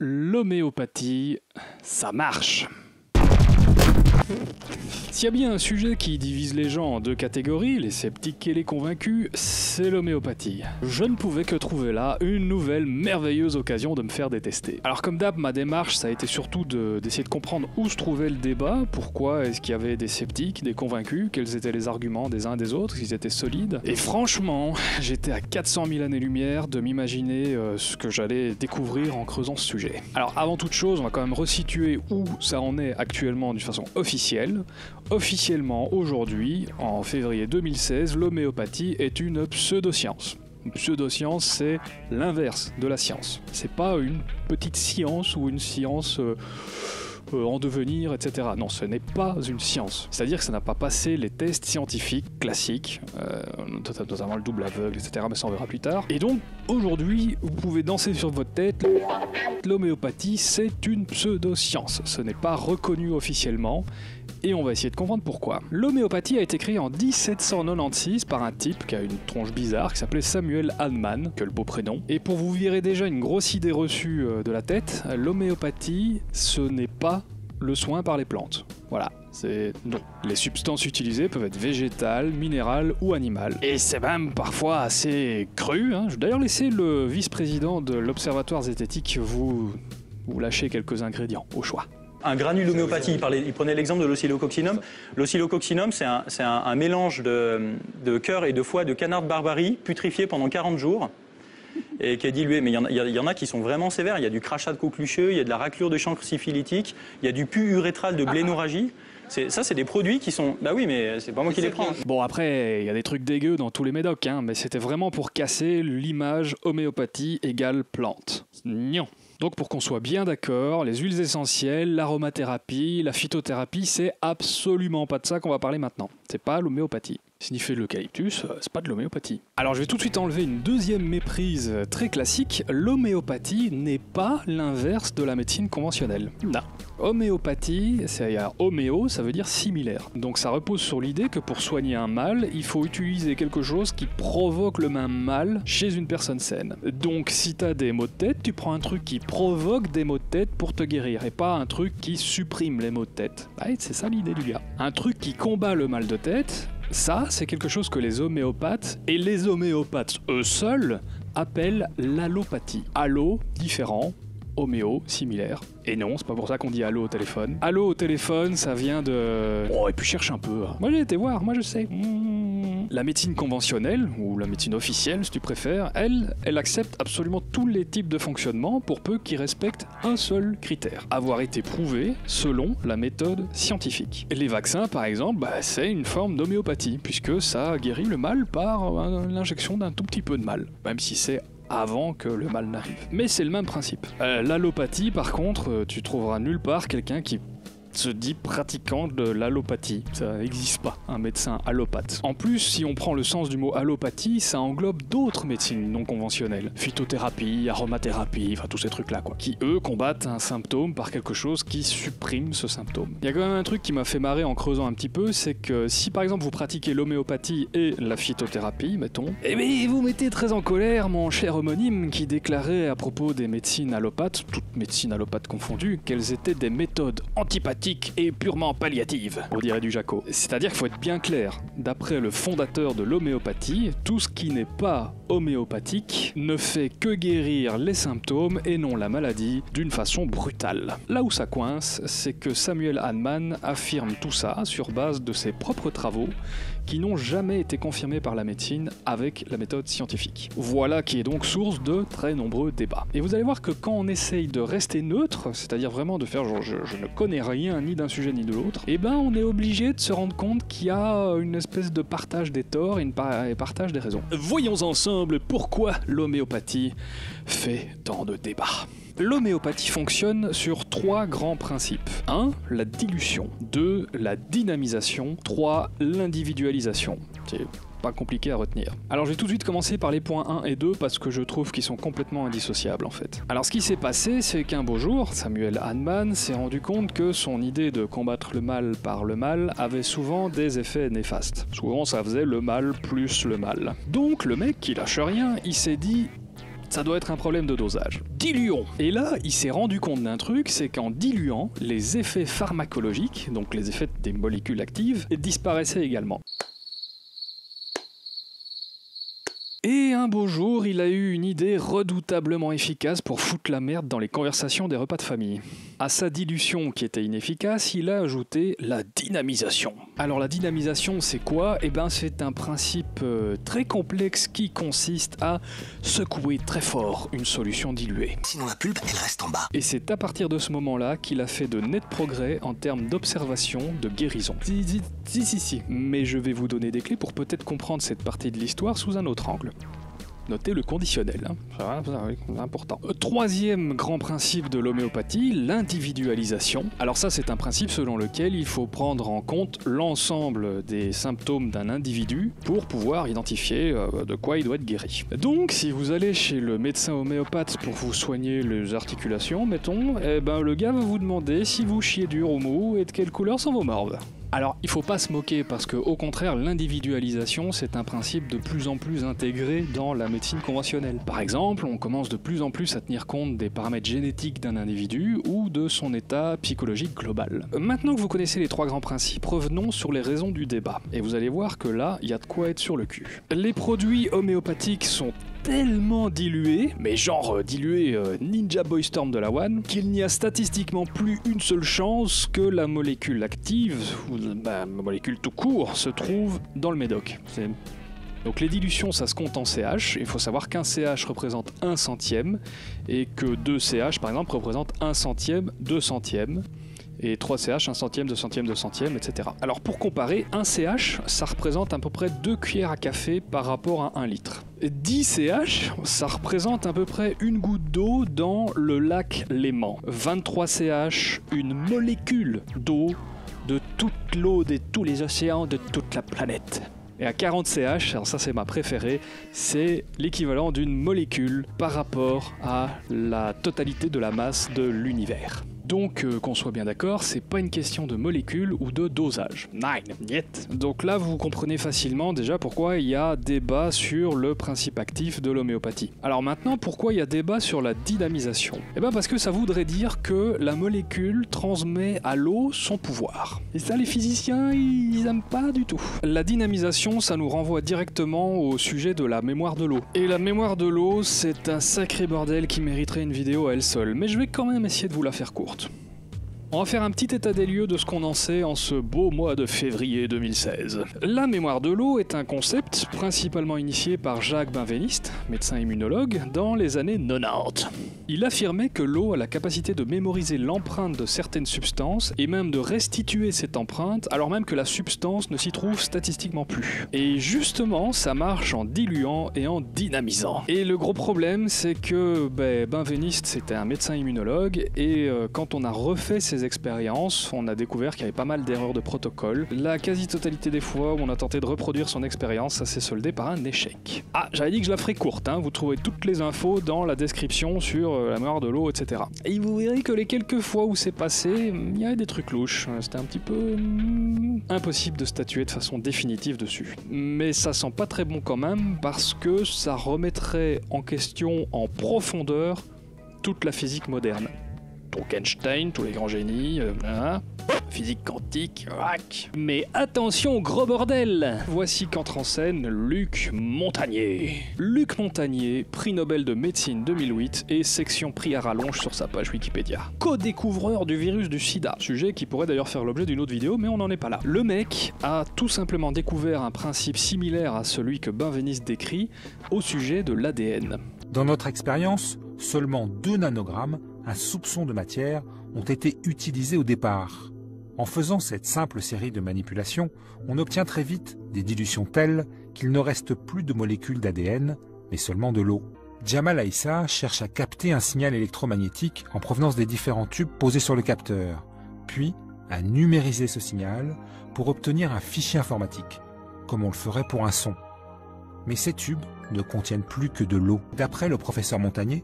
L'homéopathie, ça marche. S'il y a bien un sujet qui divise les gens en deux catégories, les sceptiques et les convaincus, c'est l'homéopathie. Je ne pouvais que trouver là une nouvelle merveilleuse occasion de me faire détester. Alors comme d'hab, ma démarche, ça a été surtout d'essayer de comprendre où se trouvait le débat, pourquoi est-ce qu'il y avait des sceptiques, des convaincus, quels étaient les arguments des uns des autres, s'ils étaient solides. Et franchement, j'étais à 400 000 années-lumière de m'imaginer ce que j'allais découvrir en creusant ce sujet. Alors avant toute chose, on va quand même resituer où ça en est actuellement d'une façon officielle. Officiellement, aujourd'hui, en février 2016, l'homéopathie est une pseudoscience. Une pseudoscience, c'est l'inverse de la science. C'est pas une petite science ou une science en devenir, etc. Non, ce n'est pas une science. C'est-à-dire que ça n'a pas passé les tests scientifiques classiques, notamment le double aveugle, etc. Mais ça on verra plus tard. Et donc, aujourd'hui, vous pouvez danser sur votre tête. L'homéopathie, c'est une pseudoscience. Ce n'est pas reconnu officiellement. Et on va essayer de comprendre pourquoi. L'homéopathie a été créée en 1796 par un type qui a une tronche bizarre, qui s'appelait Samuel Hahnemann, que le beau prénom. Et pour vous virer déjà une grosse idée reçue de la tête, l'homéopathie, ce n'est pas le soin par les plantes. Voilà, c'est non. Les substances utilisées peuvent être végétales, minérales ou animales. Et c'est même parfois assez cru. Je vais d'ailleurs laisser le vice-président de l'Observatoire zététique vous lâcher quelques ingrédients au choix. Un granule d'homéopathie, il prenait l'exemple de l'oscillococcinum. L'oscillococcinum, c'est un mélange de cœur et de foie de canard de Barbarie, putrifié pendant 40 jours, et qui est dilué. Mais il y en a qui sont vraiment sévères. Il y a du crachat de coquelucheux, il y a de la raclure de chancre syphilitique, il y a du pus urétral de blénorragie. Ça, c'est des produits qui sont... Bah oui, mais c'est pas moi qui les prends. Bon, après, il y a des trucs dégueux dans tous les médocs, mais c'était vraiment pour casser l'image homéopathie égale plante. Non. Donc pour qu'on soit bien d'accord, les huiles essentielles, l'aromathérapie, la phytothérapie, c'est absolument pas de ça qu'on va parler maintenant. C'est pas l'homéopathie. Sniffer de l'eucalyptus, c'est pas de l'homéopathie. Alors je vais tout de suite enlever une deuxième méprise très classique. L'homéopathie n'est pas l'inverse de la médecine conventionnelle. Non. Homéopathie, homéo, ça veut dire similaire. Donc ça repose sur l'idée que pour soigner un mal, il faut utiliser quelque chose qui provoque le même mal chez une personne saine. Donc si t'as des maux de tête, tu prends un truc qui provoque des maux de tête pour te guérir, et pas un truc qui supprime les maux de tête. Ouais, c'est ça l'idée du gars. Un truc qui combat le mal de tête, ça, c'est quelque chose que les homéopathes, et les homéopathes eux seuls, appellent l'allopathie. Allo, différent, homéo, similaire. Et non, c'est pas pour ça qu'on dit allô au téléphone. Allô au téléphone, ça vient de... Oh, et puis cherche un peu. Moi j'ai été voir, moi je sais. La médecine conventionnelle, ou la médecine officielle si tu préfères, elle accepte absolument tous les types de fonctionnement pour peu qu'ils respectent un seul critère. Avoir été prouvé selon la méthode scientifique. Les vaccins par exemple, c'est une forme d'homéopathie, puisque ça guérit le mal par l'injection d'un tout petit peu de mal. Même si c'est avant que le mal n'arrive. Mais c'est le même principe. L'allopathie, par contre, tu trouveras nulle part quelqu'un qui se dit pratiquant de l'allopathie. Ça n'existe pas, un médecin allopathe. En plus, si on prend le sens du mot allopathie, ça englobe d'autres médecines non conventionnelles. Phytothérapie, aromathérapie, enfin tous ces trucs-là, quoi. Qui, eux, combattent un symptôme par quelque chose qui supprime ce symptôme. Il y a quand même un truc qui m'a fait marrer en creusant un petit peu, c'est que si par exemple vous pratiquez l'homéopathie et la phytothérapie, mettons, eh bien vous mettez très en colère mon cher homonyme qui déclarait à propos des médecines allopathes, toutes médecines allopathes confondues, qu'elles étaient des méthodes antipathiques et purement palliative, on dirait du Jaco. C'est-à-dire qu'il faut être bien clair. D'après le fondateur de l'homéopathie, tout ce qui n'est pas homéopathique ne fait que guérir les symptômes et non la maladie d'une façon brutale. Là où ça coince, c'est que Samuel Hahnemann affirme tout ça sur base de ses propres travaux qui n'ont jamais été confirmés par la médecine avec la méthode scientifique. Voilà qui est donc source de très nombreux débats. Et vous allez voir que quand on essaye de rester neutre, c'est-à-dire vraiment de faire genre je ne connais rien ni d'un sujet ni de l'autre, eh ben on est obligé de se rendre compte qu'il y a une espèce de partage des torts et un partage des raisons. Voyons ensemble pourquoi l'homéopathie fait tant de débats. L'homéopathie fonctionne sur 3 grands principes. 1. La dilution. 2. La dynamisation. 3. L'individualisation. C'est pas compliqué à retenir. Alors je vais tout de suite commencer par les points 1 et 2 parce que je trouve qu'ils sont complètement indissociables en fait. Alors ce qui s'est passé, c'est qu'un beau jour, Samuel Hahnemann s'est rendu compte que son idée de combattre le mal par le mal avait souvent des effets néfastes. Souvent ça faisait le mal plus le mal. Donc le mec qui lâche rien, il s'est dit Ça doit être un problème de dosage. Diluons. Et là, il s'est rendu compte d'un truc, c'est qu'en diluant, les effets pharmacologiques, donc les effets des molécules actives, disparaissaient également. Et un beau jour, il a eu une idée redoutablement efficace pour foutre la merde dans les conversations des repas de famille. À sa dilution qui était inefficace, il a ajouté la dynamisation. Alors la dynamisation, c'est quoi? Eh ben c'est un principe très complexe qui consiste à secouer très fort une solution diluée. Sinon la pulpe, elle reste en bas. Et c'est à partir de ce moment-là qu'il a fait de nets progrès en termes d'observation, de guérison. Si. Mais je vais vous donner des clés pour peut-être comprendre cette partie de l'histoire sous un autre angle. Notez le conditionnel, hein. C'est important. Troisième grand principe de l'homéopathie, l'individualisation. Alors ça, c'est un principe selon lequel il faut prendre en compte l'ensemble des symptômes d'un individu pour pouvoir identifier de quoi il doit être guéri. Donc, si vous allez chez le médecin homéopathe pour vous soigner les articulations, mettons, eh ben le gars va vous demander si vous chiez dur ou mou et de quelle couleur sont vos morves. Alors, il faut pas se moquer parce que, au contraire, l'individualisation, c'est un principe de plus en plus intégré dans la médecine conventionnelle. Par exemple, on commence de plus en plus à tenir compte des paramètres génétiques d'un individu ou de son état psychologique global. Maintenant que vous connaissez les trois grands principes, revenons sur les raisons du débat. Et vous allez voir que là, il y a de quoi être sur le cul. Les produits homéopathiques sont tellement dilué, mais genre dilué Ninja Boy Storm de la One, qu'il n'y a statistiquement plus une seule chance que la molécule active, ou la molécule tout court, se trouve dans le médoc. Donc les dilutions, ça se compte en CH. Il faut savoir qu'un CH représente 1 centième, et que 2 CH, par exemple, représentent 1 centième, 2 centièmes. Et 3 CH, 1 centième, 2 centièmes, 2 centièmes, etc. Alors pour comparer, 1 CH, ça représente à peu près 2 cuillères à café par rapport à 1 litre. 10 CH, ça représente à peu près une goutte d'eau dans le lac Léman. 23 CH, une molécule d'eau de toute l'eau de tous les océans de toute la planète. Et à 40 CH, alors ça c'est ma préférée, c'est l'équivalent d'une molécule par rapport à la totalité de la masse de l'univers. Donc, qu'on soit bien d'accord, c'est pas une question de molécules ou de dosage. Nine, niet. Donc là, vous comprenez facilement déjà pourquoi il y a débat sur le principe actif de l'homéopathie. Alors maintenant, pourquoi il y a débat sur la dynamisation? Eh ben parce que ça voudrait dire que la molécule transmet à l'eau son pouvoir. Et ça, les physiciens, ils aiment pas du tout. La dynamisation, ça nous renvoie directement au sujet de la mémoire de l'eau. Et la mémoire de l'eau, c'est un sacré bordel qui mériterait une vidéo à elle seule. Mais je vais quand même essayer de vous la faire courte. On va faire un petit état des lieux de ce qu'on en sait en ce beau mois de février 2016. La mémoire de l'eau est un concept principalement initié par Jacques Benveniste, médecin immunologue, dans les années 90. Il affirmait que l'eau a la capacité de mémoriser l'empreinte de certaines substances et même de restituer cette empreinte alors même que la substance ne s'y trouve statistiquement plus. Et justement, ça marche en diluant et en dynamisant. Et le gros problème, c'est que Benveniste, c'était un médecin immunologue et quand on a refait ses expériences, on a découvert qu'il y avait pas mal d'erreurs de protocole. La quasi-totalité des fois où on a tenté de reproduire son expérience, ça s'est soldé par un échec. Ah, j'avais dit que je la ferais courte, hein. Vous trouvez toutes les infos dans la description sur la mémoire de l'eau, etc. Et vous verrez que les quelques fois où c'est passé, il y avait des trucs louches. C'était un petit peu impossible de statuer de façon définitive dessus. Mais ça sent pas très bon quand même, parce que ça remettrait en question en profondeur toute la physique moderne. Donc Einstein, tous les grands génies, physique quantique, mais attention, gros bordel! Voici qu'entre en scène Luc Montagnier. Luc Montagnier, prix Nobel de médecine 2008 et section prix à rallonge sur sa page Wikipédia. Co-découvreur du virus du sida, sujet qui pourrait d'ailleurs faire l'objet d'une autre vidéo, mais on n'en est pas là. Le mec a tout simplement découvert un principe similaire à celui que Benveniste décrit au sujet de l'ADN. Dans notre expérience, seulement 2 nanogrammes, un soupçon de matière, ont été utilisés au départ. En faisant cette simple série de manipulations, on obtient très vite des dilutions telles qu'il ne reste plus de molécules d'ADN, mais seulement de l'eau. Jamal Aissa cherche à capter un signal électromagnétique en provenance des différents tubes posés sur le capteur, puis à numériser ce signal pour obtenir un fichier informatique, comme on le ferait pour un son. Mais ces tubes ne contiennent plus que de l'eau. D'après le professeur Montagnier,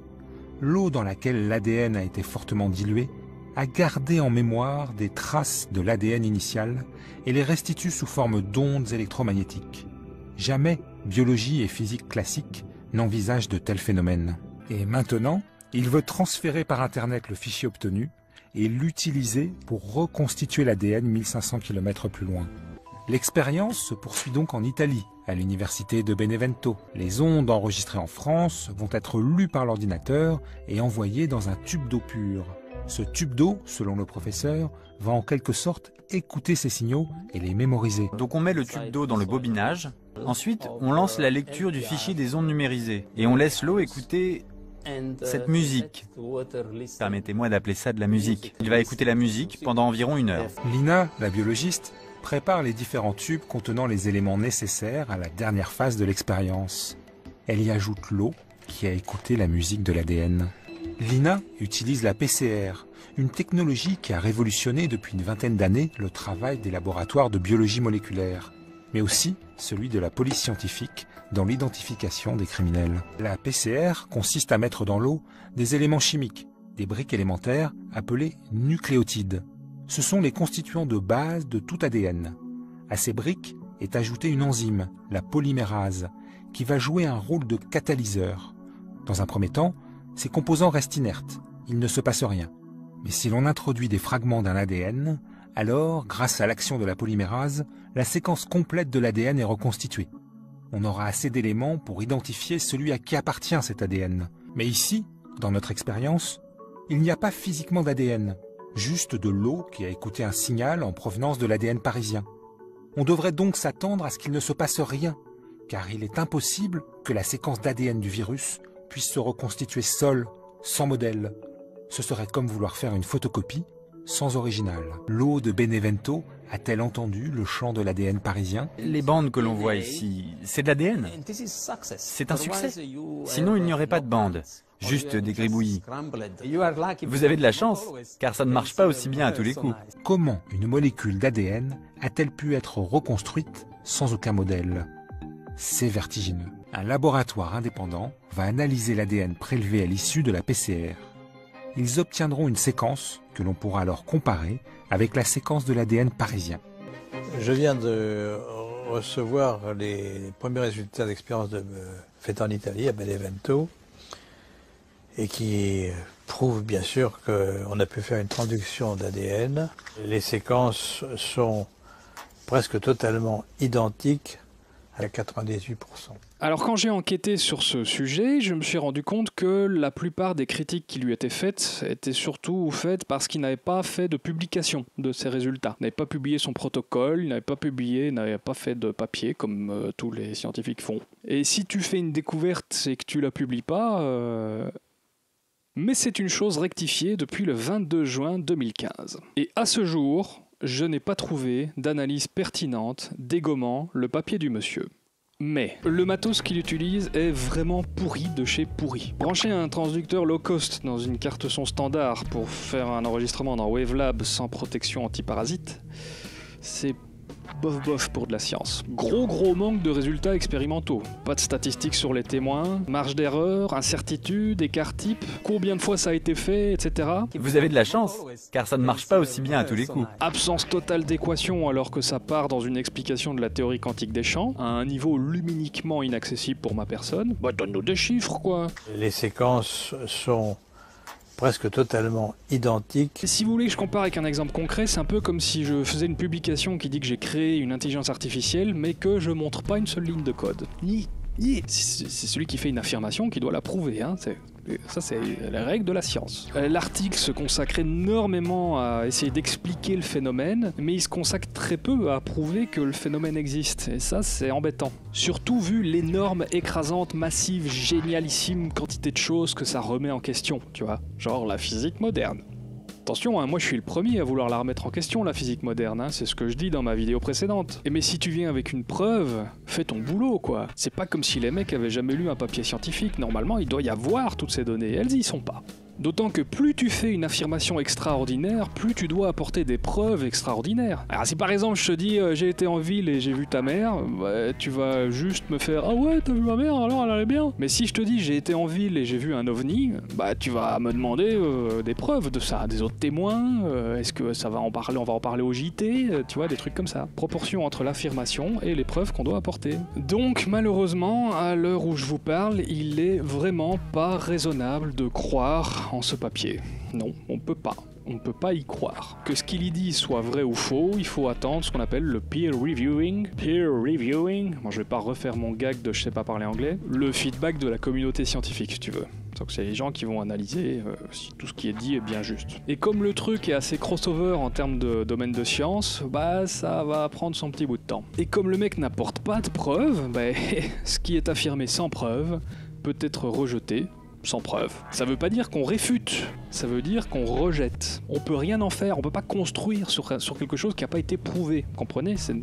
l'eau dans laquelle l'ADN a été fortement dilué a gardé en mémoire des traces de l'ADN initial et les restitue sous forme d'ondes électromagnétiques. Jamais biologie et physique classique n'envisagent de tels phénomènes. Et maintenant, il veut transférer par Internet le fichier obtenu et l'utiliser pour reconstituer l'ADN 1500 km plus loin. L'expérience se poursuit donc en Italie, à l'université de Benevento. Les ondes enregistrées en France vont être lues par l'ordinateur et envoyées dans un tube d'eau pure. Ce tube d'eau, selon le professeur, va en quelque sorte écouter ces signaux et les mémoriser. Donc on met le tube d'eau dans le bobinage, ensuite on lance la lecture du fichier des ondes numérisées et on laisse l'eau écouter cette musique. Permettez-moi d'appeler ça de la musique. Il va écouter la musique pendant environ 1 heure. Lina, la biologiste, prépare les différents tubes contenant les éléments nécessaires à la dernière phase de l'expérience. Elle y ajoute l'eau qui a écouté la musique de l'ADN. Lina utilise la PCR, une technologie qui a révolutionné depuis une vingtaine d'années le travail des laboratoires de biologie moléculaire, mais aussi celui de la police scientifique dans l'identification des criminels. La PCR consiste à mettre dans l'eau des éléments chimiques, des briques élémentaires appelées nucléotides. Ce sont les constituants de base de tout ADN. À ces briques est ajoutée une enzyme, la polymérase, qui va jouer un rôle de catalyseur. Dans un premier temps, ces composants restent inertes, il ne se passe rien. Mais si l'on introduit des fragments d'un ADN, alors, grâce à l'action de la polymérase, la séquence complète de l'ADN est reconstituée. On aura assez d'éléments pour identifier celui à qui appartient cet ADN. Mais ici, dans notre expérience, il n'y a pas physiquement d'ADN, juste de l'eau qui a écouté un signal en provenance de l'ADN parisien. On devrait donc s'attendre à ce qu'il ne se passe rien, car il est impossible que la séquence d'ADN du virus puisse se reconstituer seule, sans modèle. Ce serait comme vouloir faire une photocopie sans original. L'eau de Benevento a-t-elle entendu le chant de l'ADN parisien? Les bandes que l'on voit ici, c'est de l'ADN. C'est un succès. Sinon, il n'y aurait pas de bandes, juste des gribouillis. Vous avez de la chance, car ça ne marche pas aussi bien à tous les coups. Comment une molécule d'ADN a-t-elle pu être reconstruite sans aucun modèle? C'est vertigineux. Un laboratoire indépendant va analyser l'ADN prélevé à l'issue de la PCR. Ils obtiendront une séquence que l'on pourra alors comparer avec la séquence de l'ADN parisien. Je viens de recevoir les premiers résultats d'expérience faite en Italie, à Benevento, et qui prouvent bien sûr qu'on a pu faire une traduction d'ADN. Les séquences sont presque totalement identiques à 98%. Alors quand j'ai enquêté sur ce sujet, je me suis rendu compte que la plupart des critiques qui lui étaient faites étaient surtout faites parce qu'il n'avait pas fait de publication de ses résultats. Il n'avait pas publié son protocole, il n'avait pas fait de papier comme tous les scientifiques font. Et si tu fais une découverte et que tu la publies pas... Mais c'est une chose rectifiée depuis le 22 juin 2015. Et à ce jour, je n'ai pas trouvé d'analyse pertinente dégommant le papier du monsieur. Mais le matos qu'il utilise est vraiment pourri de chez pourri. Brancher un transducteur low cost dans une carte son standard pour faire un enregistrement dans Wavelab sans protection antiparasite, c'est bof pour de la science. Gros manque de résultats expérimentaux. Pas de statistiques sur les témoins, marge d'erreur, incertitude, écart type, combien de fois ça a été fait, etc. Vous avez de la chance, car ça ne marche pas aussi bien à tous les coups. Absence totale d'équation alors que ça part dans une explication de la théorie quantique des champs, à un niveau luminiquement inaccessible pour ma personne. Bah donne-nous des chiffres quoi. Les séquences sont presque totalement identiques. Si vous voulez que je compare avec un exemple concret, c'est un peu comme si je faisais une publication qui dit que j'ai créé une intelligence artificielle, mais que je montre pas une seule ligne de code. C'est celui qui fait une affirmation qui doit la prouver, hein. Ça, c'est la règle de la science. L'article se consacre énormément à essayer d'expliquer le phénomène, mais il se consacre très peu à prouver que le phénomène existe. Et ça, c'est embêtant. Surtout vu l'énorme, écrasante, massive, génialissime quantité de choses que ça remet en question, tu vois. Genre la physique moderne. Attention, hein, moi je suis le premier à vouloir la remettre en question, la physique moderne, hein, c'est ce que je dis dans ma vidéo précédente. Mais si tu viens avec une preuve, fais ton boulot, quoi. C'est pas comme si les mecs avaient jamais lu un papier scientifique, normalement il doit y avoir toutes ces données, elles y sont pas. D'autant que plus tu fais une affirmation extraordinaire, plus tu dois apporter des preuves extraordinaires. Alors si par exemple je te dis j'ai été en ville et j'ai vu ta mère, bah, tu vas juste me faire ah ouais t'as vu ma mère alors elle allait bien. Mais si je te dis j'ai été en ville et j'ai vu un ovni, bah tu vas me demander des preuves de ça, des autres témoins, est-ce que ça va en parler, on va en parler au JT, tu vois, des trucs comme ça. Proportion entre l'affirmation et les preuves qu'on doit apporter. Donc malheureusement, à l'heure où je vous parle, il est vraiment pas raisonnable de croire en ce papier. Non, on peut pas. On ne peut pas y croire. Que ce qu'il y dit soit vrai ou faux, il faut attendre ce qu'on appelle le peer reviewing. Peer reviewing, moi je vais pas refaire mon gag de je sais pas parler anglais. Le feedback de la communauté scientifique, si tu veux. Donc c'est les gens qui vont analyser si tout ce qui est dit est bien juste. Et comme le truc est assez crossover en termes de domaine de science, bah ça va prendre son petit bout de temps. Et comme le mec n'apporte pas de preuves, bah, ce qui est affirmé sans preuve peut être rejeté sans preuve. Ça veut pas dire qu'on réfute, ça veut dire qu'on rejette. On peut rien en faire, on peut pas construire sur quelque chose qui n'a pas été prouvé. Vous comprenez ? C'est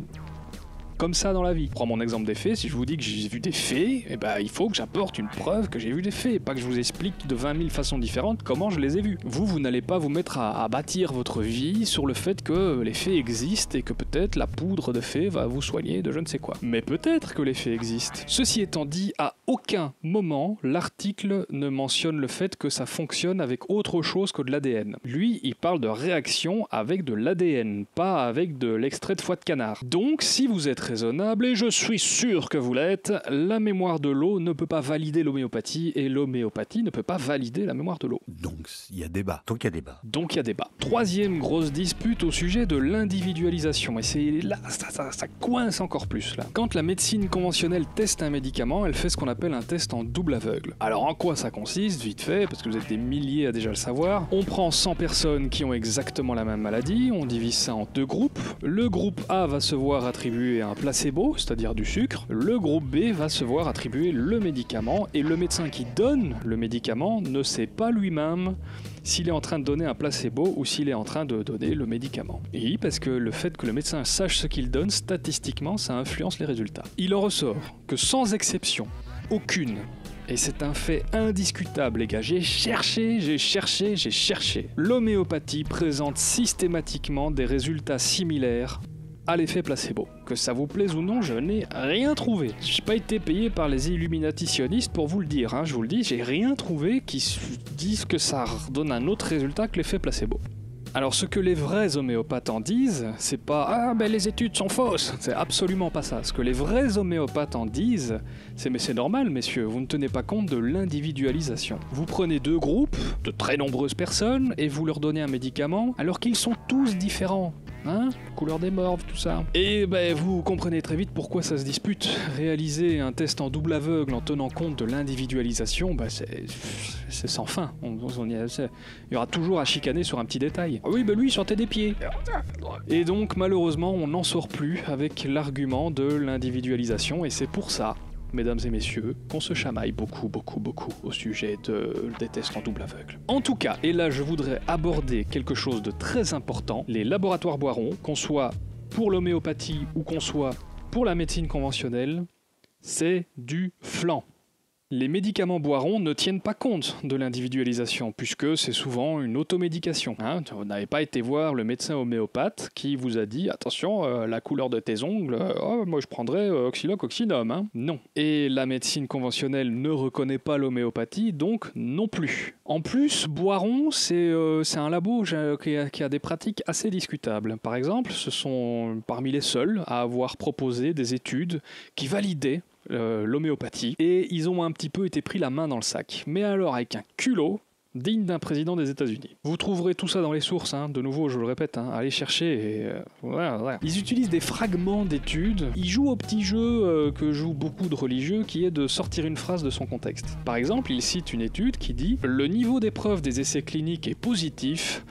comme ça dans la vie. Prends mon exemple des faits, si je vous dis que j'ai vu des faits, eh ben, il faut que j'apporte une preuve que j'ai vu des faits, pas que je vous explique de 20 000 façons différentes comment je les ai vus. Vous n'allez pas vous mettre à bâtir votre vie sur le fait que les faits existent et que peut-être la poudre de faits va vous soigner de je ne sais quoi. Mais peut-être que les faits existent. Ceci étant dit, à aucun moment, l'article ne mentionne le fait que ça fonctionne avec autre chose que de l'ADN. Lui, il parle de réaction avec de l'ADN, pas avec de l'extrait de foie de canard. Donc, si vous êtes raisonnable, et je suis sûr que vous l'êtes, la mémoire de l'eau ne peut pas valider l'homéopathie, et l'homéopathie ne peut pas valider la mémoire de l'eau. Donc il y a débat. Donc il y a débat. Donc il y a débat. Troisième grosse dispute au sujet de l'individualisation, et c'est là, ça coince encore plus là. Quand la médecine conventionnelle teste un médicament, elle fait ce qu'on appelle un test en double aveugle. Alors en quoi ça consiste, vite fait, parce que vous êtes des milliers à déjà le savoir. On prend 100 personnes qui ont exactement la même maladie, on divise ça en deux groupes. Le groupe A va se voir attribuer un placebo, c'est-à-dire du sucre. Le groupe B va se voir attribuer le médicament, et le médecin qui donne le médicament ne sait pas lui-même s'il est en train de donner un placebo ou s'il est en train de donner le médicament. Et parce que le fait que le médecin sache ce qu'il donne, statistiquement, ça influence les résultats. Il en ressort que sans exception, aucune, et c'est un fait indiscutable, les gars, j'ai cherché, l'homéopathie présente systématiquement des résultats similaires à l'effet placebo. Que ça vous plaise ou non, je n'ai rien trouvé. J'ai pas été payé par les illuminationnistes pour vous le dire, hein, je vous le dis, j'ai rien trouvé qui disent que ça donne un autre résultat que l'effet placebo. Alors ce que les vrais homéopathes en disent, c'est pas « Ah ben les études sont fausses !» C'est absolument pas ça. Ce que les vrais homéopathes en disent, c'est « Mais c'est normal, messieurs, vous ne tenez pas compte de l'individualisation. Vous prenez deux groupes, de très nombreuses personnes, et vous leur donnez un médicament, alors qu'ils sont tous différents. » Hein, couleur des morves, tout ça. Et ben vous comprenez très vite pourquoi ça se dispute. Réaliser un test en double aveugle en tenant compte de l'individualisation, bah c'est sans fin. Il y aura toujours à chicaner sur un petit détail. Ah oui, bah lui il sortait des pieds. Et donc malheureusement on n'en sort plus avec l'argument de l'individualisation, et c'est pour ça, mesdames et messieurs, qu'on se chamaille beaucoup au sujet des tests en double aveugle. En tout cas, et là je voudrais aborder quelque chose de très important, les laboratoires Boiron, qu'on soit pour l'homéopathie ou qu'on soit pour la médecine conventionnelle, c'est du flan. Les médicaments Boiron ne tiennent pas compte de l'individualisation, puisque c'est souvent une automédication. Hein, vous n'avez pas été voir le médecin homéopathe qui vous a dit « Attention, la couleur de tes ongles, moi je prendrais oxylocoxinum. Hein. » Non. Et la médecine conventionnelle ne reconnaît pas l'homéopathie, donc non plus. En plus, Boiron, c'est un labo qui a des pratiques assez discutables. Par exemple, ce sont parmi les seuls à avoir proposé des études qui validaient l'homéopathie, et ils ont un petit peu été pris la main dans le sac. Mais alors avec un culot digne d'un président des États-Unis. Vous trouverez tout ça dans les sources, hein. De nouveau, je le répète, hein. Allez chercher. Et, voilà. Ils utilisent des fragments d'études. Ils jouent au petit jeu que jouent beaucoup de religieux, qui est de sortir une phrase de son contexte. Par exemple, ils citent une étude qui dit « Le niveau d'épreuve des essais cliniques est positif,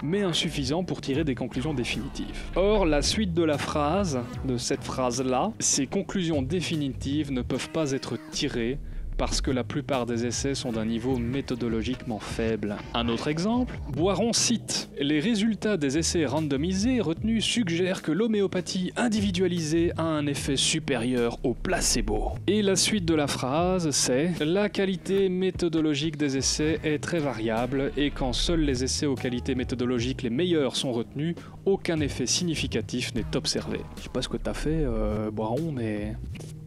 mais insuffisant pour tirer des conclusions définitives. » Or, la suite de la phrase, de cette phrase-là, ces conclusions définitives ne peuvent pas être tirées parce que la plupart des essais sont d'un niveau méthodologiquement faible. Un autre exemple, Boiron cite « Les résultats des essais randomisés retenus suggèrent que l'homéopathie individualisée a un effet supérieur au placebo. » Et la suite de la phrase, c'est « La qualité méthodologique des essais est très variable et quand seuls les essais aux qualités méthodologiques les meilleurs sont retenus, aucun effet significatif n'est observé. » Je sais pas ce que t'as fait, Boiron, mais...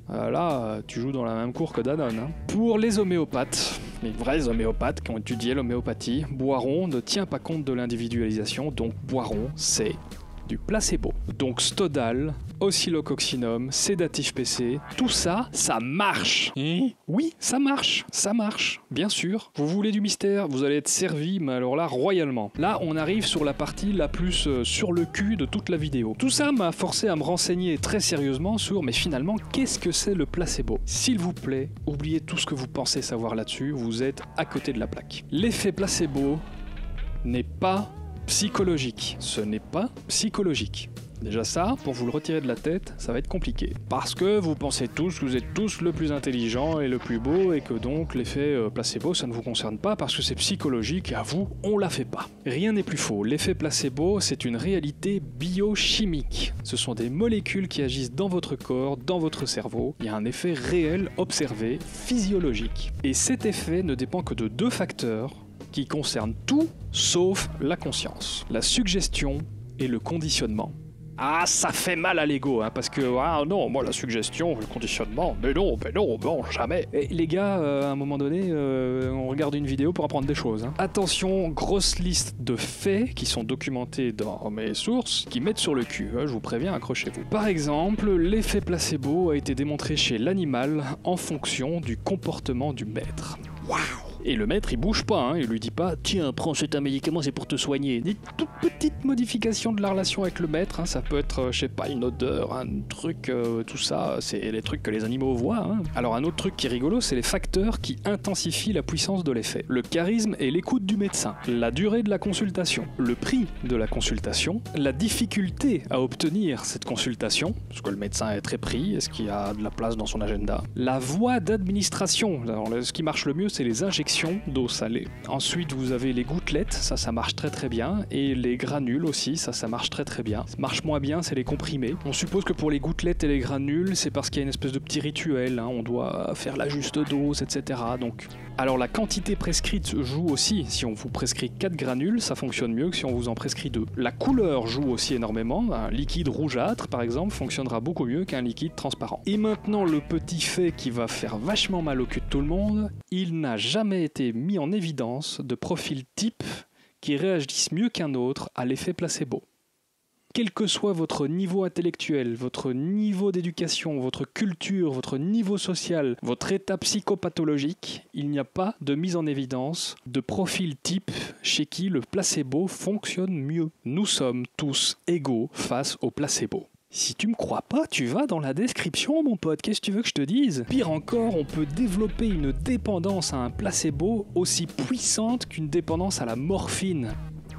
là, tu joues dans la même cour que Danone. Hein. Pour les homéopathes, les vrais homéopathes qui ont étudié l'homéopathie, Boiron ne tient pas compte de l'individualisation, donc Boiron, c'est du placebo. Donc Stodal, Oscillococcinum, sédatif PC, tout ça, ça marche. Oui, ça marche, bien sûr. Vous voulez du mystère, vous allez être servi, mais alors là, royalement. Là, on arrive sur la partie la plus sur le cul de toute la vidéo. Tout ça m'a forcé à me renseigner très sérieusement sur, mais finalement, qu'est-ce que c'est le placebo? S'il vous plaît, oubliez tout ce que vous pensez savoir là-dessus, vous êtes à côté de la plaque. L'effet placebo n'est pas psychologique. Ce n'est pas psychologique. Déjà ça, pour vous le retirer de la tête, ça va être compliqué. Parce que vous pensez tous que vous êtes tous le plus intelligent et le plus beau et que donc l'effet placebo, ça ne vous concerne pas parce que c'est psychologique et à vous, on la fait pas. Rien n'est plus faux. L'effet placebo, c'est une réalité biochimique. Ce sont des molécules qui agissent dans votre corps, dans votre cerveau. Il y a un effet réel, observé, physiologique. Et cet effet ne dépend que de deux facteurs qui concernent tout sauf la conscience. La suggestion et le conditionnement. Ah, ça fait mal à l'ego, hein, parce que, ah non, moi la suggestion, le conditionnement, mais non, jamais. Et les gars, à un moment donné, on regarde une vidéo pour apprendre des choses. Hein. Attention, grosse liste de faits qui sont documentés dans mes sources, qui mettent sur le cul, hein, je vous préviens, accrochez-vous. Par exemple, l'effet placebo a été démontré chez l'animal en fonction du comportement du maître. Waouh! Et le maître, il bouge pas, hein, il lui dit pas « Tiens, prends un médicament, c'est pour te soigner ». Des toutes petites modifications de la relation avec le maître, hein, ça peut être, je sais pas, une odeur, un truc, tout ça, c'est les trucs que les animaux voient. Hein. Alors un autre truc qui est rigolo, c'est les facteurs qui intensifient la puissance de l'effet. Le charisme et l'écoute du médecin, la durée de la consultation, le prix de la consultation, la difficulté à obtenir cette consultation, parce que le médecin est très pris, est-ce qu'il y a de la place dans son agenda, la voie d'administration, alors, ce qui marche le mieux, c'est les injections d'eau salée. Ensuite, vous avez les gouttelettes, ça marche très bien, et les granules aussi, ça marche très bien. Ce qui marche moins bien, c'est les comprimés. On suppose que pour les gouttelettes et les granules, c'est parce qu'il y a une espèce de petit rituel, hein, on doit faire la juste dose, etc. Donc, alors la quantité prescrite joue aussi. Si on vous prescrit 4 granules, ça fonctionne mieux que si on vous en prescrit 2. La couleur joue aussi énormément. Un liquide rougeâtre, par exemple, fonctionnera beaucoup mieux qu'un liquide transparent. Et maintenant, le petit fait qui va faire vachement mal au cul de tout le monde, il n'a jamais été mis en évidence de profil type qui réagissent mieux qu'un autre à l'effet placebo. Quel que soit votre niveau intellectuel, votre niveau d'éducation, votre culture, votre niveau social, votre état psychopathologique, il n'y a pas de mise en évidence de profil type chez qui le placebo fonctionne mieux. Nous sommes tous égaux face au placebo. Si tu me crois pas, tu vas dans la description, mon pote, qu'est-ce que tu veux que je te dise? Pire encore, on peut développer une dépendance à un placebo aussi puissante qu'une dépendance à la morphine.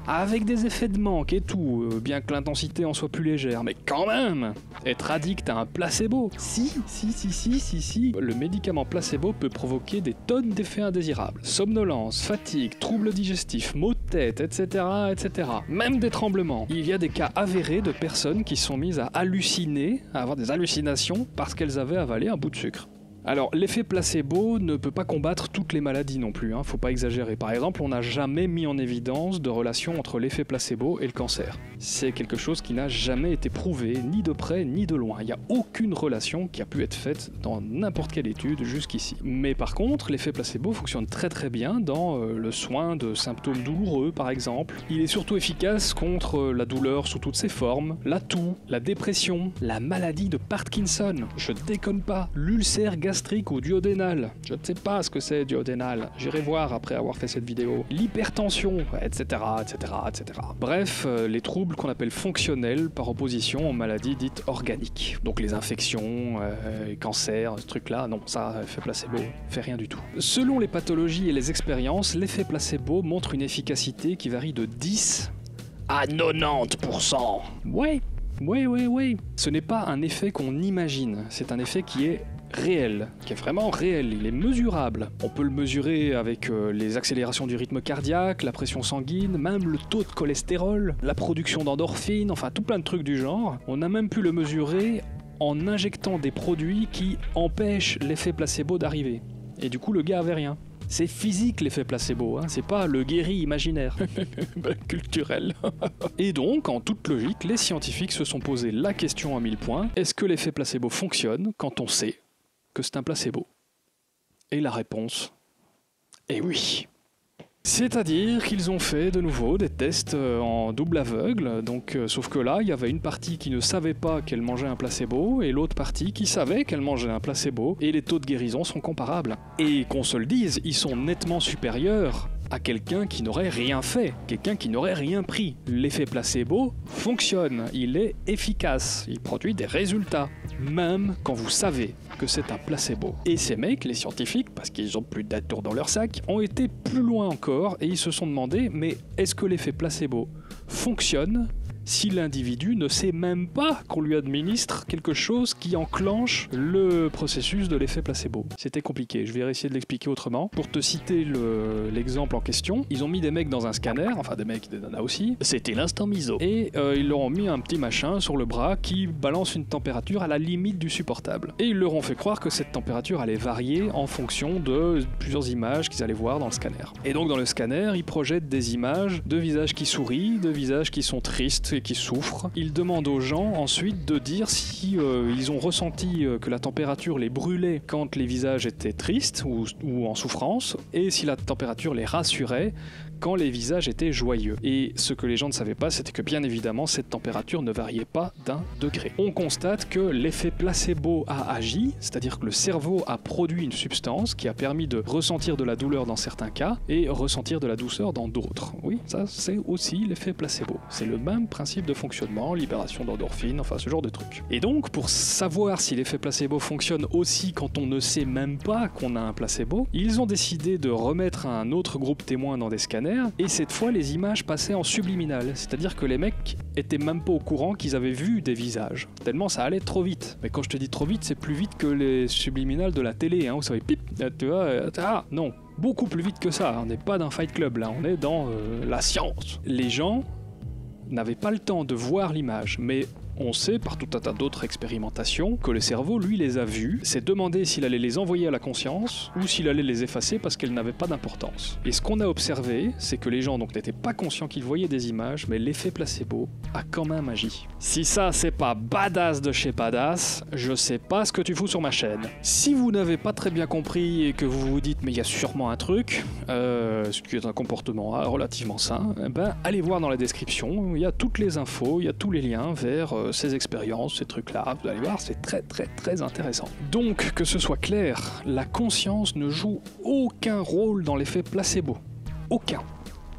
Avec des effets de manque et tout, bien que l'intensité en soit plus légère, mais quand même, être addict à un placebo, si, le médicament placebo peut provoquer des tonnes d'effets indésirables. Somnolence, fatigue, troubles digestifs, maux de tête, etc., même des tremblements. Il y a des cas avérés de personnes qui sont mises à halluciner, à avoir des hallucinations parce qu'elles avaient avalé un bout de sucre. Alors, l'effet placebo ne peut pas combattre toutes les maladies non plus, hein, faut pas exagérer. Par exemple, on n'a jamais mis en évidence de relation entre l'effet placebo et le cancer. C'est quelque chose qui n'a jamais été prouvé, ni de près ni de loin. Il n'y a aucune relation qui a pu être faite dans n'importe quelle étude jusqu'ici. Mais par contre, l'effet placebo fonctionne très bien dans le soin de symptômes douloureux, par exemple. Il est surtout efficace contre la douleur sous toutes ses formes, la toux, la dépression, la maladie de Parkinson, je déconne pas, l'ulcère gastrique ou duodénal, je ne sais pas ce que c'est duodénal, j'irai voir après avoir fait cette vidéo, l'hypertension, etc. Bref, les troubles qu'on appelle fonctionnels par opposition aux maladies dites organiques. Donc les infections, les cancers, ce truc-là, non, ça, effet placebo, fait rien du tout. Selon les pathologies et les expériences, l'effet placebo montre une efficacité qui varie de 10 à 90%. Ouais. Ce n'est pas un effet qu'on imagine, c'est un effet qui est réel, qui est vraiment réel, il est mesurable. On peut le mesurer avec les accélérations du rythme cardiaque, la pression sanguine, même le taux de cholestérol, la production d'endorphines, enfin tout plein de trucs du genre. On a même pu le mesurer en injectant des produits qui empêchent l'effet placebo d'arriver. Et du coup, le gars avait rien. C'est physique l'effet placebo, hein, c'est pas le guéri imaginaire. Culturel. Et donc, en toute logique, les scientifiques se sont posé la question à 1000 points, est-ce que l'effet placebo fonctionne quand on sait que c'est un placebo? Et la réponse est oui. C'est-à-dire qu'ils ont fait de nouveau des tests en double aveugle, donc sauf que là, il y avait une partie qui ne savait pas qu'elle mangeait un placebo et l'autre partie qui savait qu'elle mangeait un placebo, et les taux de guérison sont comparables. Et qu'on se le dise, ils sont nettement supérieurs à quelqu'un qui n'aurait rien fait, quelqu'un qui n'aurait rien pris. L'effet placebo fonctionne, il est efficace, il produit des résultats, même quand vous savez que c'est un placebo. Et ces mecs, les scientifiques, parce qu'ils ont plus d'atours dans leur sac, ont été plus loin encore et ils se sont demandé, mais est-ce que l'effet placebo fonctionne si l'individu ne sait même pas qu'on lui administre quelque chose qui enclenche le processus de l'effet placebo? C'était compliqué, je vais essayer de l'expliquer autrement. Pour te citer l'exemple en question, ils ont mis des mecs dans un scanner, enfin des mecs, des nanas aussi, c'était l'instant miso, et ils leur ont mis un petit machin sur le bras qui balance une température à la limite du supportable. Et ils leur ont fait croire que cette température allait varier en fonction de plusieurs images qu'ils allaient voir dans le scanner. Et donc dans le scanner, ils projettent des images de visages qui sourient, de visages qui sont tristes et qui souffrent. Ils demandent aux gens ensuite de dire si ils ont ressenti que la température les brûlait quand les visages étaient tristes ou en souffrance, et si la température les rassurait quand les visages étaient joyeux. Et ce que les gens ne savaient pas, c'était que bien évidemment cette température ne variait pas d'1 degré. On constate que l'effet placebo a agi, c'est-à-dire que le cerveau a produit une substance qui a permis de ressentir de la douleur dans certains cas et ressentir de la douceur dans d'autres. Oui, ça c'est aussi l'effet placebo. C'est le même principe de fonctionnement, libération d'endorphines, enfin ce genre de trucs. Et donc pour savoir si l'effet placebo fonctionne aussi quand on ne sait même pas qu'on a un placebo, ils ont décidé de remettre un autre groupe témoin dans des scanners, et cette fois les images passaient en subliminal, c'est-à-dire que les mecs étaient même pas au courant qu'ils avaient vu des visages, tellement ça allait trop vite. Mais quand je te dis trop vite, c'est plus vite que les subliminales de la télé, hein, vous savez, pip, tu vois, ah non, beaucoup plus vite que ça, on n'est pas dans Fight Club là, on est dans la science. Les gens n'avaient pas le temps de voir l'image, mais on sait par tout un tas d'autres expérimentations que le cerveau, lui, les a vus, s'est demandé s'il allait les envoyer à la conscience ou s'il allait les effacer parce qu'elles n'avaient pas d'importance. Et ce qu'on a observé, c'est que les gens donc n'étaient pas conscients qu'ils voyaient des images, mais l'effet placebo a quand même agi. Si ça, c'est pas badass de chez badass, je sais pas ce que tu fous sur ma chaîne. Si vous n'avez pas très bien compris et que vous vous dites mais il y a sûrement un truc, ce qui est un comportement relativement sain, ben allez voir dans la description, il y a toutes les infos, il y a tous les liens vers ces expériences, ces trucs-là, vous allez voir, c'est très très très intéressant. Donc, que ce soit clair, la conscience ne joue aucun rôle dans l'effet placebo. Aucun.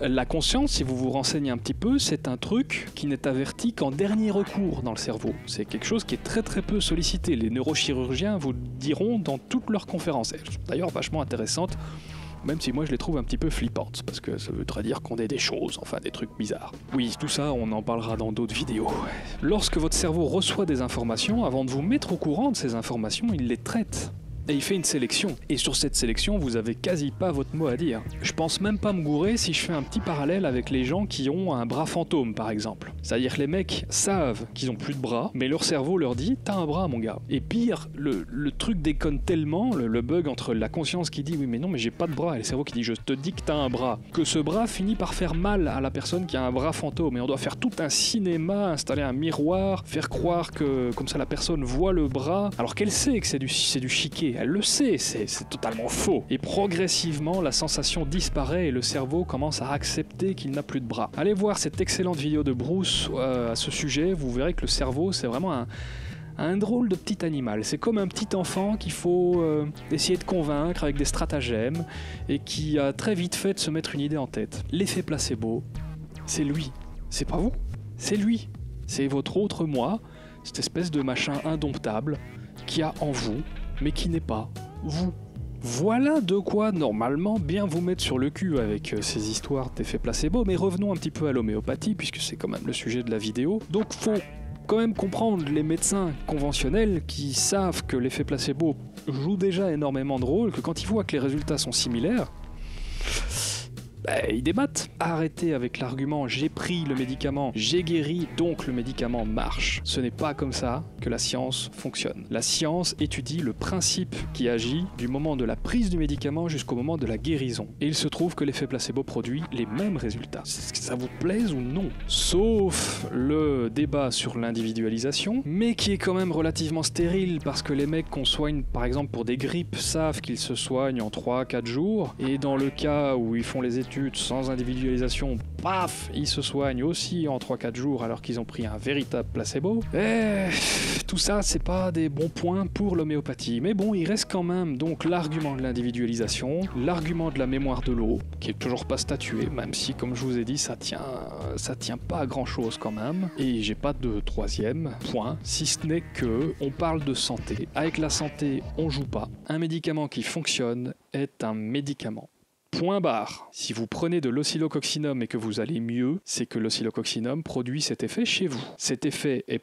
La conscience, si vous vous renseignez un petit peu, c'est un truc qui n'est averti qu'en dernier recours dans le cerveau. C'est quelque chose qui est très très peu sollicité. Les neurochirurgiens vous le diront dans toutes leurs conférences. Elles sont d'ailleurs vachement intéressantes, même si moi je les trouve un petit peu flippantes, parce que ça voudrait dire qu'on ait des choses, enfin des trucs bizarres. Oui, tout ça, on en parlera dans d'autres vidéos. Lorsque votre cerveau reçoit des informations, avant de vous mettre au courant de ces informations, il les traite. Et il fait une sélection. Et sur cette sélection, vous avez quasi pas votre mot à dire. Je pense même pas me gourer si je fais un petit parallèle avec les gens qui ont un bras fantôme, par exemple. C'est-à-dire que les mecs savent qu'ils ont plus de bras, mais leur cerveau leur dit « t'as un bras, mon gars ». Et pire, le truc déconne tellement, le bug entre la conscience qui dit « oui, mais non, mais j'ai pas de bras », et le cerveau qui dit « je te dis que t'as un bras », que ce bras finit par faire mal à la personne qui a un bras fantôme. Et on doit faire tout un cinéma, installer un miroir, faire croire que comme ça la personne voit le bras, alors qu'elle sait que c'est du chiquet. Elle le sait, c'est totalement faux. Et progressivement, la sensation disparaît et le cerveau commence à accepter qu'il n'a plus de bras. Allez voir cette excellente vidéo de Bruce à ce sujet, vous verrez que le cerveau, c'est vraiment un drôle de petit animal. C'est comme un petit enfant qu'il faut essayer de convaincre avec des stratagèmes et qui a très vite fait de se mettre une idée en tête. L'effet placebo, c'est lui. C'est pas vous, c'est lui. C'est votre autre moi, cette espèce de machin indomptable qui a en vous, mais qui n'est pas vous. Voilà de quoi normalement bien vous mettre sur le cul avec ces histoires d'effets placebo, mais revenons un petit peu à l'homéopathie, puisque c'est quand même le sujet de la vidéo. Donc faut quand même comprendre les médecins conventionnels qui savent que l'effet placebo joue déjà énormément de rôle, que quand ils voient que les résultats sont similaires, ils débattent. Arrêtez avec l'argument « j'ai pris le médicament, j'ai guéri, donc le médicament marche ». Ce n'est pas comme ça que la science fonctionne. La science étudie le principe qui agit du moment de la prise du médicament jusqu'au moment de la guérison. Et il se trouve que l'effet placebo produit les mêmes résultats. Que ça vous plaise ou non. Sauf le débat sur l'individualisation, mais qui est quand même relativement stérile parce que les mecs qu'on soigne par exemple pour des grippes savent qu'ils se soignent en 3-4 jours, et dans le cas où ils font les études sans individualisation, paf, ils se soignent aussi en 3-4 jours alors qu'ils ont pris un véritable placebo. Tout ça, c'est pas des bons points pour l'homéopathie. Mais bon, il reste quand même donc l'argument de l'individualisation, l'argument de la mémoire de l'eau, qui est toujours pas statué, même si, comme je vous ai dit, ça tient pas à grand chose quand même. Et j'ai pas de troisième point, si ce n'est que on parle de santé. Avec la santé, on joue pas. Un médicament qui fonctionne est un médicament. Point barre. Si vous prenez de l'oscillococcinum et que vous allez mieux, c'est que l'oscillococcinum produit cet effet chez vous. Cet effet est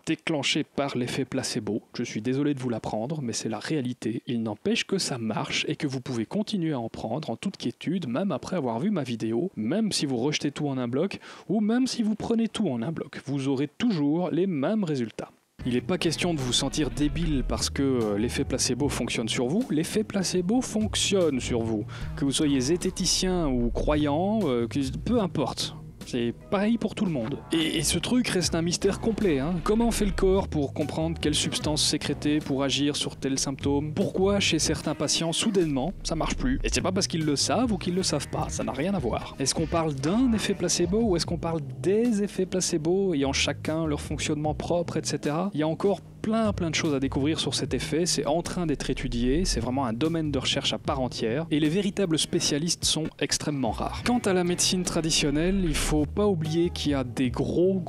déclenché par l'effet placebo. Je suis désolé de vous l'apprendre, mais c'est la réalité. Il n'empêche que ça marche et que vous pouvez continuer à en prendre en toute quiétude, même après avoir vu ma vidéo, même si vous rejetez tout en un bloc, ou même si vous prenez tout en un bloc. Vous aurez toujours les mêmes résultats. Il n'est pas question de vous sentir débile parce que l'effet placebo fonctionne sur vous. L'effet placebo fonctionne sur vous. Que vous soyez zététicien ou croyant, peu importe. C'est pareil pour tout le monde. Et ce truc reste un mystère complet. Comment fait le corps pour comprendre quelle substance sécréter pour agir sur tel symptôme? Pourquoi chez certains patients, soudainement, ça marche plus? Et c'est pas parce qu'ils le savent ou qu'ils le savent pas, ça n'a rien à voir. Est-ce qu'on parle d'un effet placebo ou est-ce qu'on parle des effets placebo ayant chacun leur fonctionnement propre, etc. Il y a encore plein de choses à découvrir sur cet effet, c'est en train d'être étudié, c'est vraiment un domaine de recherche à part entière, et les véritables spécialistes sont extrêmement rares. Quant à la médecine traditionnelle, il faut pas oublier qu'il y a des gros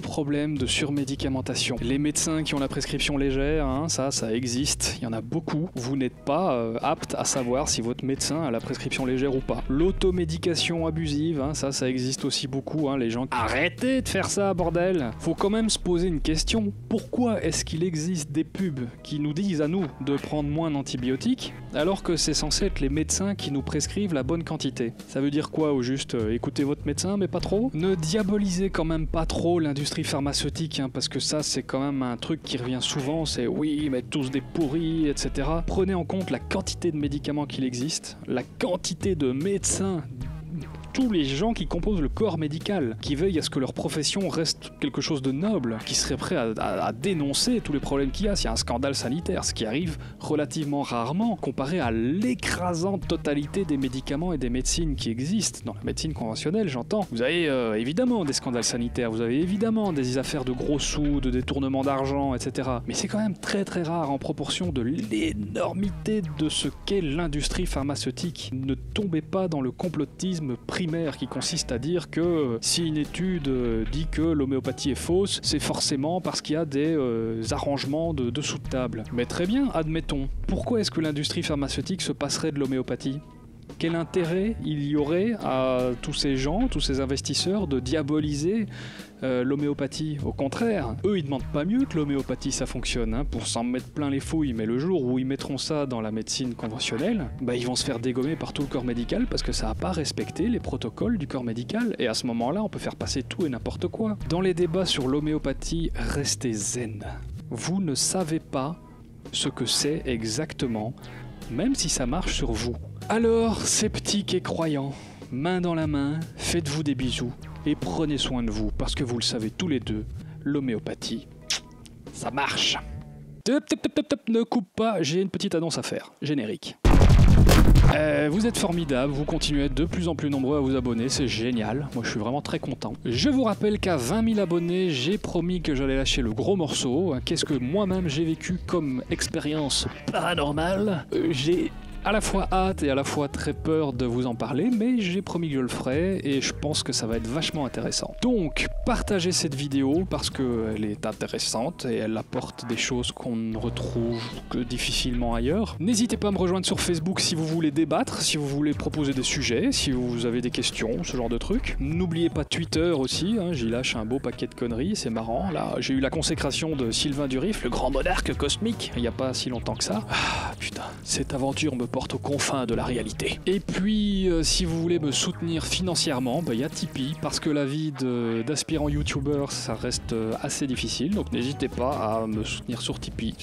problèmes de surmédicamentation. Les médecins qui ont la prescription légère, ça existe, il y en a beaucoup. Vous n'êtes pas apte à savoir si votre médecin a la prescription légère ou pas. L'automédication abusive, ça existe aussi beaucoup, les gens... Arrêtez de faire ça, bordel! Faut quand même se poser une question, pourquoi est-ce qu'il existe des pubs qui nous disent à nous de prendre moins d'antibiotiques alors que c'est censé être les médecins qui nous prescrivent la bonne quantité? Ça veut dire quoi au juste? Écoutez votre médecin mais pas trop? Ne diabolisez quand même pas trop l'industrie pharmaceutique parce que ça c'est quand même un truc qui revient souvent, c'est oui mais tous des pourris, etc. Prenez en compte la quantité de médicaments qu'il existe, la quantité de médecins, tous les gens qui composent le corps médical, qui veillent à ce que leur profession reste quelque chose de noble, qui seraient prêts à dénoncer tous les problèmes qu'il y a s'il y a un scandale sanitaire, ce qui arrive relativement rarement comparé à l'écrasante totalité des médicaments et des médecines qui existent. Dans la médecine conventionnelle, j'entends. Vous avez évidemment des scandales sanitaires, vous avez évidemment des affaires de gros sous, de détournement d'argent, etc. Mais c'est quand même très rare en proportion de l'énormité de ce qu'est l'industrie pharmaceutique. Ne tombez pas dans le complotisme primaire qui consiste à dire que si une étude dit que l'homéopathie est fausse, c'est forcément parce qu'il y a des arrangements de dessous de table. Mais très bien, admettons. Pourquoi est-ce que l'industrie pharmaceutique se passerait de l'homéopathie ? Quel intérêt il y aurait à tous ces gens, tous ces investisseurs de diaboliser l'homéopathie? Au contraire, eux ils demandent pas mieux que l'homéopathie ça fonctionne pour s'en mettre plein les fouilles, mais le jour où ils mettront ça dans la médecine conventionnelle, ils vont se faire dégommer par tout le corps médical parce que ça n'a pas respecté les protocoles du corps médical, et à ce moment-là on peut faire passer tout et n'importe quoi. Dans les débats sur l'homéopathie, restez zen. Vous ne savez pas ce que c'est exactement, même si ça marche sur vous. Alors, sceptiques et croyants, main dans la main, faites-vous des bisous et prenez soin de vous, parce que vous le savez tous les deux, l'homéopathie, ça marche. Ne coupe pas, j'ai une petite annonce à faire. Générique. Vous êtes formidables, vous continuez à être de plus en plus nombreux à vous abonner, c'est génial, moi je suis vraiment très content. Je vous rappelle qu'à 20 000 abonnés, j'ai promis que j'allais lâcher le gros morceau. Qu'est-ce que moi-même j'ai vécu comme expérience paranormale? J'ai à la fois hâte et à la fois très peur de vous en parler, mais j'ai promis que je le ferai et je pense que ça va être vachement intéressant. Donc, partagez cette vidéo parce qu'elle est intéressante et elle apporte des choses qu'on ne retrouve que difficilement ailleurs. N'hésitez pas à me rejoindre sur Facebook si vous voulez débattre, si vous voulez proposer des sujets, si vous avez des questions, ce genre de trucs. N'oubliez pas Twitter aussi, hein, j'y lâche un beau paquet de conneries, c'est marrant. Là, j'ai eu la consécration de Sylvain Durif, le grand monarque cosmique, il n'y a pas si longtemps que ça. Ah putain, cette aventure me porte aux confins de la réalité. Et puis, si vous voulez me soutenir financièrement, il y a Tipeee, parce que la vie d'aspirant youtubeur, ça reste assez difficile, donc n'hésitez pas à me soutenir sur Tipeee.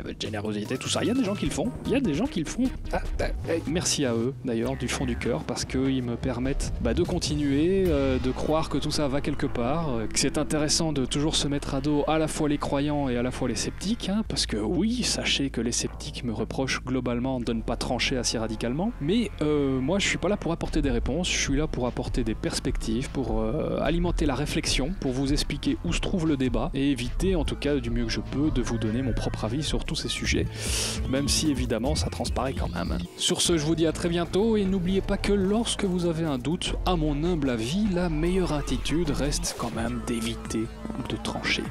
Votre générosité, tout ça, il y a des gens qui le font, Merci à eux, d'ailleurs, du fond du cœur, parce qu'ils me permettent de continuer, de croire que tout ça va quelque part, que c'est intéressant de toujours se mettre à dos à la fois les croyants et à la fois les sceptiques, hein, parce que oui, sachez que les sceptiques me reprochent globalement de ne pas trancher assez radicalement, mais moi je suis pas là pour apporter des réponses, je suis là pour apporter des perspectives, pour alimenter la réflexion, pour vous expliquer où se trouve le débat, et éviter en tout cas du mieux que je peux de vous donner mon propre avis sur tous ces sujets, même si évidemment ça transparaît quand même. Sur ce, je vous dis à très bientôt, et n'oubliez pas que lorsque vous avez un doute, à mon humble avis, la meilleure attitude reste quand même d'éviter de trancher.